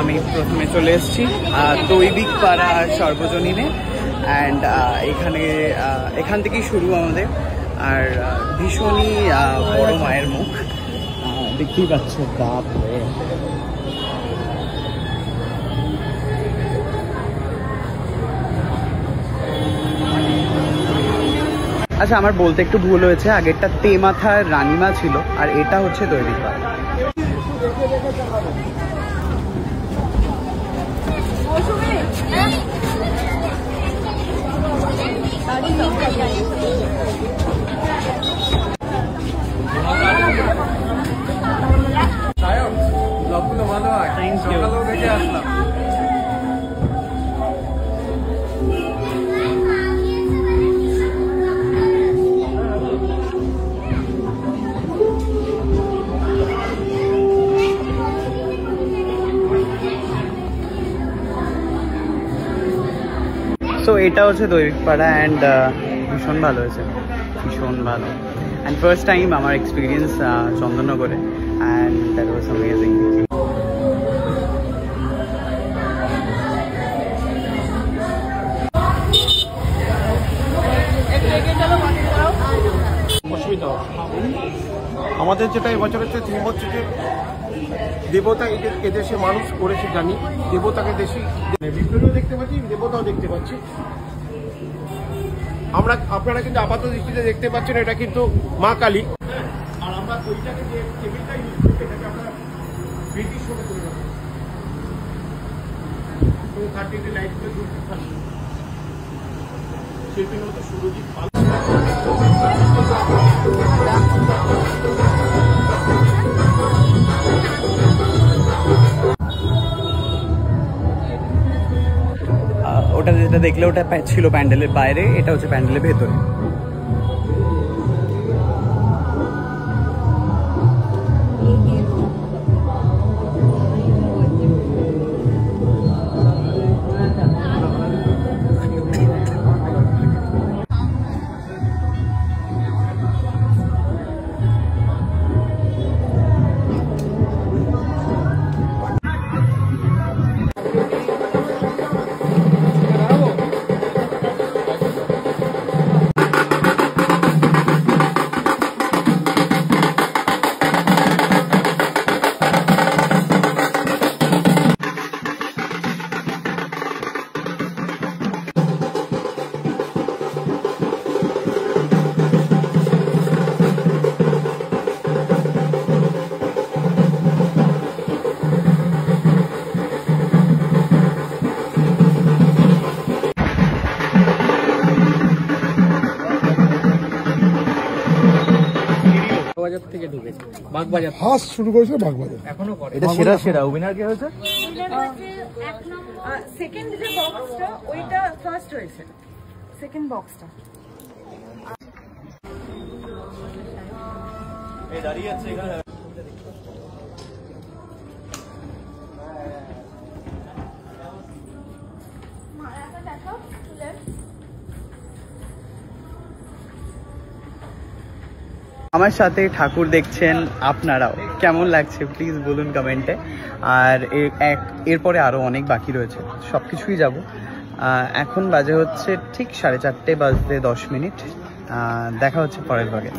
আমি প্রথমে চলে এসেছি দৈবিক পাড়া সর্বজনীনে অ্যান্ড এখান থেকেই শুরু আমাদের। আর ভীষণই বড় মায়ের মুখ দেখতেই পাচ্ছ, বাপ রে। আচ্ছা, আমার বলতে একটু ভুল হয়েছে, আগেরটা তেমাথার রানীমা ছিল আর এটা হচ্ছে দৈবিক পাড়া। ভালো হয়, সকালেও দেখে আসলাম। সো এটা হচ্ছে দৈবিক পাড়া অ্যান্ড ভীষণ ভালো হয়েছে, ভীষণ ভালো। অ্যান্ড ফার্স্ট টাইম আমার এক্সপিরিয়েন্স চন্দননগরে অ্যান্ড দ্যাট ওয়াজ অ্যামেজিং। আমাদের যেটা এবছর হচ্ছে থিম হচ্ছে যে দেবতা এদেশে মানুষ করেছে জানি, দেবতাকে দেশি বিপ্লবীও দেখতে পাচ্ছি, দেবতাও দেখতে পাচ্ছি। আপনারা কিন্তু আপাত দৃষ্টিতে দেখতে পাচ্ছেন এটা কিন্তু মা কালী। আর আমরা ওইটাকে যে টেবিলটা ইউজ করি সেটাকে আমরা ব্রিটিশ সময় করে রাখি, 30 লাইটগুলো যুক্ত থাকে। শিল্পী হলো সুরজিৎ পাল। ওটা যেটা দেখলে ওটা ছিল প্যান্ডেলের বাইরে, এটা হচ্ছে প্যান্ডেলের ভেতরে। বাগবাজার থেকে ঢুকেছে, বাগবাজার ফার্স্ট শুরু করেছে বাগবাজার। এখনো করে। এটা সেরা উইনার কে হয়েছে? সেকেন্ড যে বক্সটা ওইটা ফার্স্ট হয়েছে, সেকেন্ড বক্সটা। এই দাঁড়িয়ে আছে এখানে। আমার সাথে ঠাকুর দেখছেন আপনারাও, কেমন লাগছে প্লিজ বলুন কমেন্টে। আর এরপরে আরও অনেক বাকি রয়েছে, সব কিছুই যাবো। এখন বাজে হচ্ছে ঠিক 4:30 বাজতে 10 মিনিট। দেখা হচ্ছে পরের ভাগে।